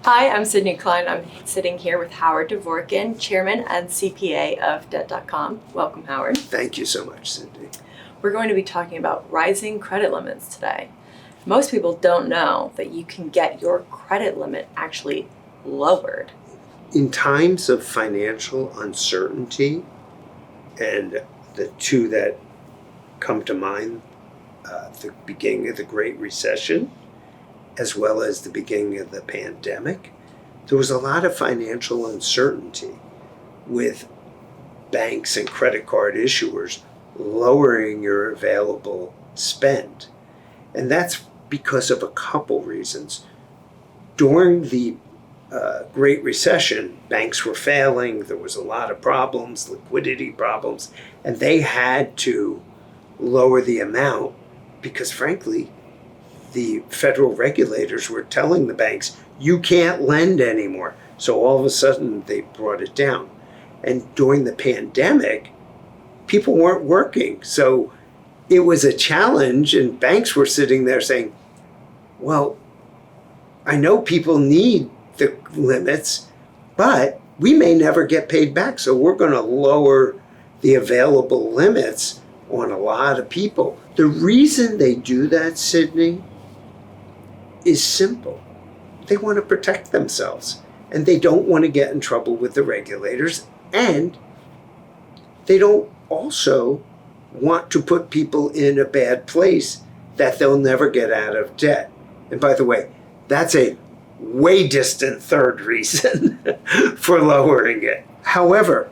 Hi, I'm Sydney Klein. I'm sitting here with Howard Dvorkin, Chairman and CPA of Debt.com. Welcome, Howard. Thank you so much, Sydney. We're going to be talking about rising credit limits today. Most people don't know that you can get your credit limit actually lowered. In times of financial uncertainty, and the two that come to mind, the beginning of the Great Recession, as well as the beginning of the pandemic, there was a lot of financial uncertainty with banks and credit card issuers lowering your available spend. And that's because of a couple reasons. During the Great Recession, banks were failing, there was a lot of problems, liquidity problems, and they had to lower the amount because, frankly, the federal regulators were telling the banks, you can't lend anymore. So all of a sudden they brought it down. And during the pandemic, people weren't working. So it was a challenge, and banks were sitting there saying, well, I know people need the limits, but we may never get paid back. So we're going to lower the available limits on a lot of people. The reason they do that, Sydney, is simple. They want to protect themselves, and they don't want to get in trouble with the regulators, and they don't also want to put people in a bad place that they'll never get out of debt. And by the way, that's a way distant third reason for lowering it. However,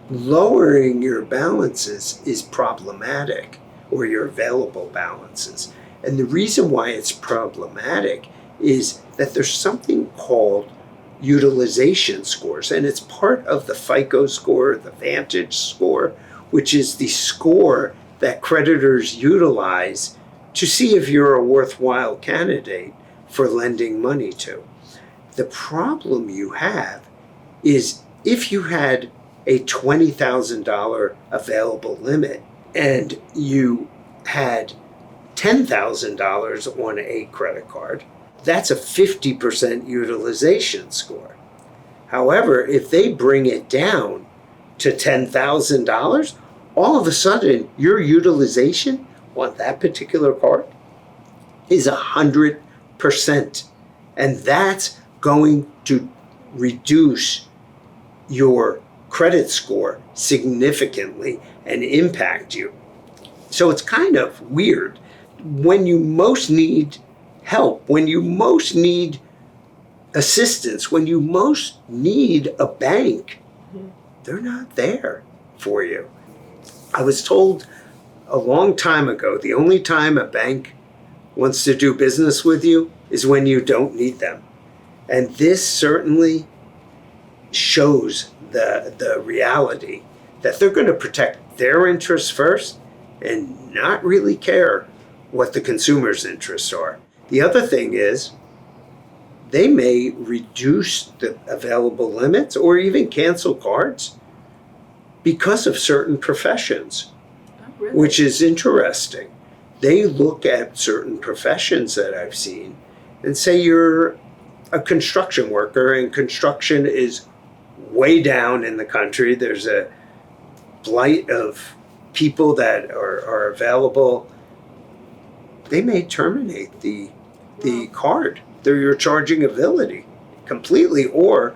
lowering your balances is problematic, or your available balances. And the reason why it's problematic is that there's something called utilization scores, and it's part of the FICO score, the Vantage score, which is the score that creditors utilize to see if you're a worthwhile candidate for lending money to. The problem you have is if you had a $20,000 available limit and you had $10,000 on a credit card, that's a 50% utilization score. However, if they bring it down to $10,000, all of a sudden your utilization on that particular card is 100%. And that's going to reduce your credit score significantly and impact you. So it's kind of weird. When you most need help, when you most need assistance, when you most need a bank, they're not there for you. I was told a long time ago, the only time a bank wants to do business with you is when you don't need them. And this certainly shows the reality that they're going to protect their interests first and not really care what the consumer's interests are. The other thing is they may reduce the available limits or even cancel cards because of certain professions, which is interesting. They look at certain professions that I've seen and say you're a construction worker and construction is way down in the country. There's a blight of people that are available. They may terminate the card, your charging ability completely, or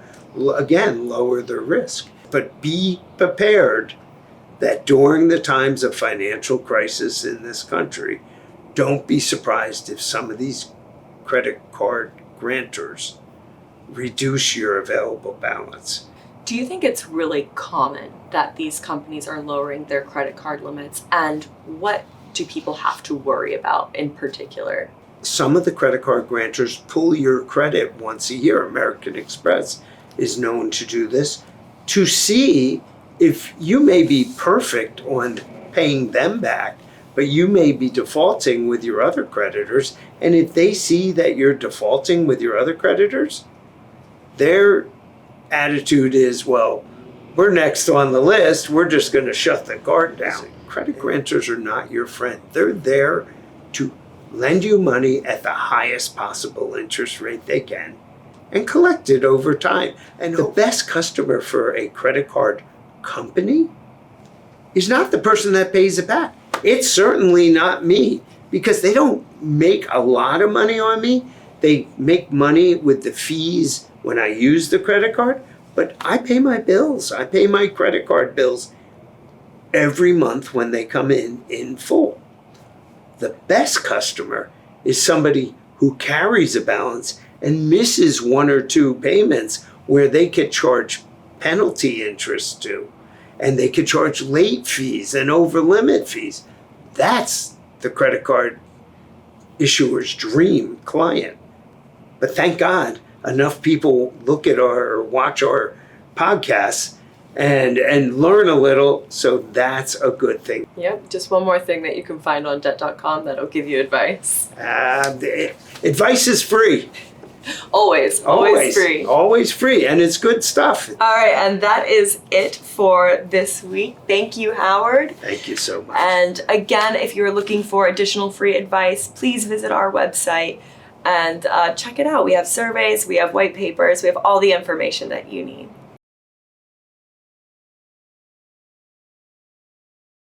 again, lower the risk. But be prepared that during the times of financial crisis in this country, don't be surprised if some of these credit card grantors reduce your available balance. Do you think it's really common that these companies are lowering their credit card limits, and what do people have to worry about in particular? Some of the credit card grantors pull your credit once a year. American Express is known to do this to see if you may be perfect on paying them back, but you may be defaulting with your other creditors. And if they see that you're defaulting with your other creditors, their attitude is, well, we're next on the list. We're just going to shut the guard down. Credit grantors are not your friend. They're there to lend you money at the highest possible interest rate they can and collect it over time. And the best customer for a credit card company is not the person that pays it back. It's certainly not me, because they don't make a lot of money on me. They make money with the fees when I use the credit card, but I pay my bills. I pay my credit card bills every month when they come in full. The best customer is somebody who carries a balance and misses one or two payments where they could charge penalty interest to, and they could charge late fees and over limit fees. That's the credit card issuer's dream client. But thank God enough people look at or watch our podcasts and learn a little, so that's a good thing. Yep, just one more thing that you can find on Debt.com that'll give you advice. Advice is free. Always free. Always free, and it's good stuff. All right, and that is it for this week. Thank you, Howard. Thank you so much. And again, if you're looking for additional free advice, please visit our website and check it out. We have surveys, we have white papers, we have all the information that you need.